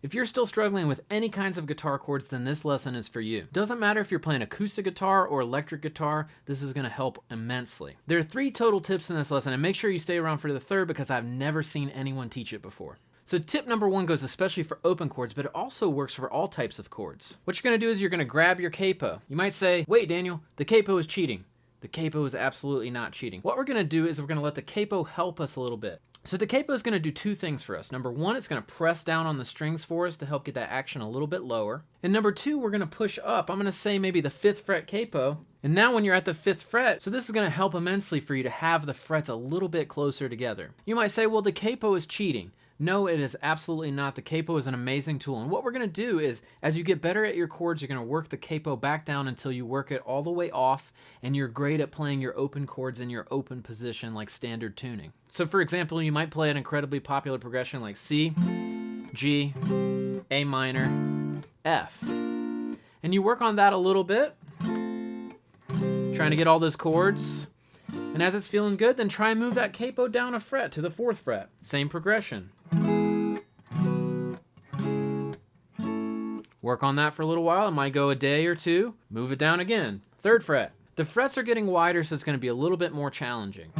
If you're still struggling with any kinds of guitar chords, then this lesson is for you. Doesn't matter if you're playing acoustic guitar or electric guitar, this is gonna help immensely. There are 3 total tips in this lesson, and make sure you stay around for the third because I've never seen anyone teach it before. So tip number 1 goes especially for open chords, but it also works for all types of chords. What you're gonna do is you're gonna grab your capo. You might say, wait Daniel, the capo is cheating. The capo is absolutely not cheating. What we're gonna do is we're gonna let the capo help us a little bit. So the capo is gonna do 2 things for us. Number 1, it's gonna press down on the strings for us to help get that action a little bit lower. And number 2, we're gonna push up. I'm gonna say maybe the 5th fret capo. And now when you're at the 5th fret, so this is gonna help immensely for you to have the frets a little bit closer together. You might say, well, the capo is cheating. No, it is absolutely not. The capo is an amazing tool. And what we're gonna do is, as you get better at your chords, you're gonna work the capo back down until you work it all the way off, and you're great at playing your open chords in your open position like standard tuning. So for example, you might play an incredibly popular progression like C, G, A minor, F. And you work on that a little bit, trying to get all those chords. And as it's feeling good, then try and move that capo down a fret to the 4th fret. Same progression. Work on that for a little while. It might go a day or 2. Move it down again. 3rd fret. The frets are getting wider, so it's going to be a little bit more challenging.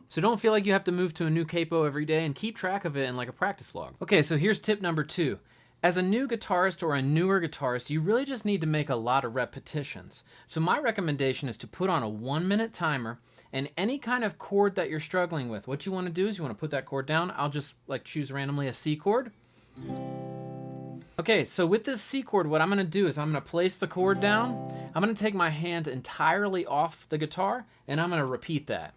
So don't feel like you have to move to a new capo every day, and keep track of it in like a practice log. Okay, so here's tip number 2. As a new guitarist or a newer guitarist, you really just need to make a lot of repetitions. So my recommendation is to put on a 1-minute timer, and any kind of chord that you're struggling with, what you want to do is you want to put that chord down. I'll just like choose randomly a C chord. Okay, so with this C chord, what I'm going to do is I'm going to place the chord down. I'm going to take my hand entirely off the guitar, and I'm going to repeat that.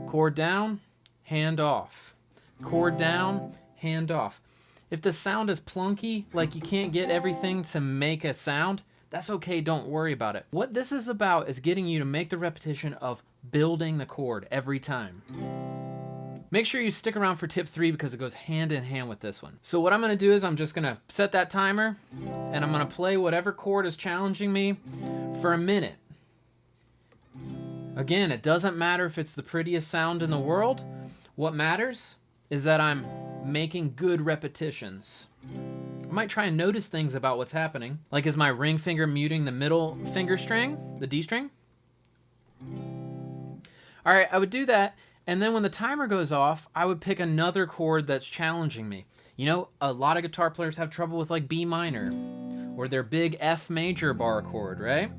Chord down, hand off. Chord down, hand off. If the sound is plunky, like you can't get everything to make a sound, that's okay, don't worry about it. What this is about is getting you to make the repetition of building the chord every time. Make sure you stick around for tip 3 because it goes hand in hand with this one. So what I'm gonna do is I'm just gonna set that timer, and I'm gonna play whatever chord is challenging me for a minute. Again, it doesn't matter if it's the prettiest sound in the world. What matters is that I'm making good repetitions. I might try and notice things about what's happening. Like, is my ring finger muting the middle finger string, the D string? All right, I would do that. And then when the timer goes off, I would pick another chord that's challenging me. You know, a lot of guitar players have trouble with like B minor or their big F major bar chord, right?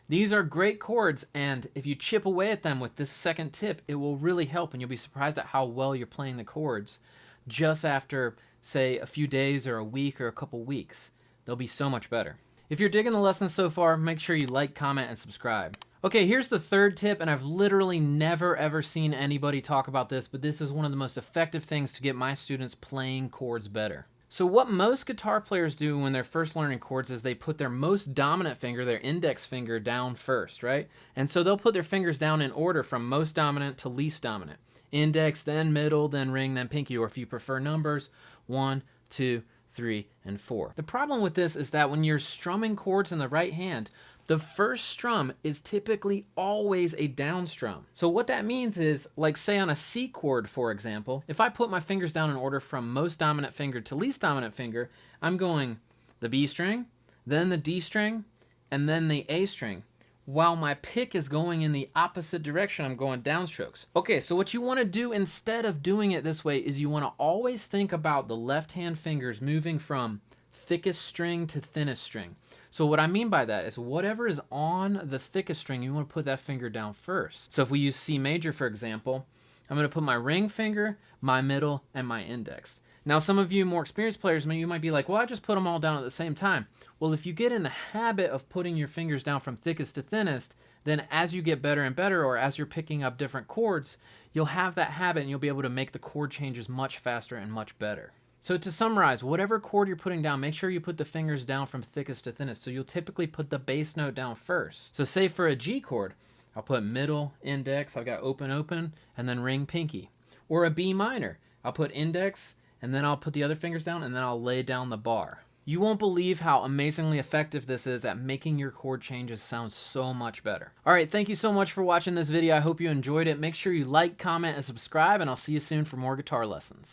These are great chords, and if you chip away at them with this second tip, it will really help, and you'll be surprised at how well you're playing the chords just after, say, a few days or a week or a couple weeks. They'll be so much better. If you're digging the lesson so far, make sure you like, comment, and subscribe. Okay, here's the 3rd tip, and I've literally never ever seen anybody talk about this, but this is one of the most effective things to get my students playing chords better. So what most guitar players do when they're first learning chords is they put their most dominant finger, their index finger, down first, right? And so they'll put their fingers down in order from most dominant to least dominant. Index, then middle, then ring, then pinky, or if you prefer numbers, 1, 2, 3, and 4. The problem with this is that when you're strumming chords in the right hand, the first strum is typically always a down strum. So what that means is, like say on a C chord, for example, if I put my fingers down in order from most dominant finger to least dominant finger, I'm going the B string, then the D string, and then the A string. While my pick is going in the opposite direction, I'm going downstrokes. Okay, so what you want to do instead of doing it this way is you want to always think about the left hand fingers moving from thickest string to thinnest string. So what I mean by that is whatever is on the thickest string, you want to put that finger down first. So if we use C major, for example, I'm going to put my ring finger, my middle, and my index. Now, some of you more experienced players, you might be like, well, I just put them all down at the same time. Well, if you get in the habit of putting your fingers down from thickest to thinnest, then as you get better and better, or as you're picking up different chords, you'll have that habit and you'll be able to make the chord changes much faster and much better. So to summarize, whatever chord you're putting down, make sure you put the fingers down from thickest to thinnest. So you'll typically put the bass note down first. So say for a G chord, I'll put middle, index, I've got open, open, and then ring, pinky. Or a B minor, I'll put index, and then I'll put the other fingers down, and then I'll lay down the bar. You won't believe how amazingly effective this is at making your chord changes sound so much better. All right, thank you so much for watching this video. I hope you enjoyed it. Make sure you like, comment, and subscribe, and I'll see you soon for more guitar lessons.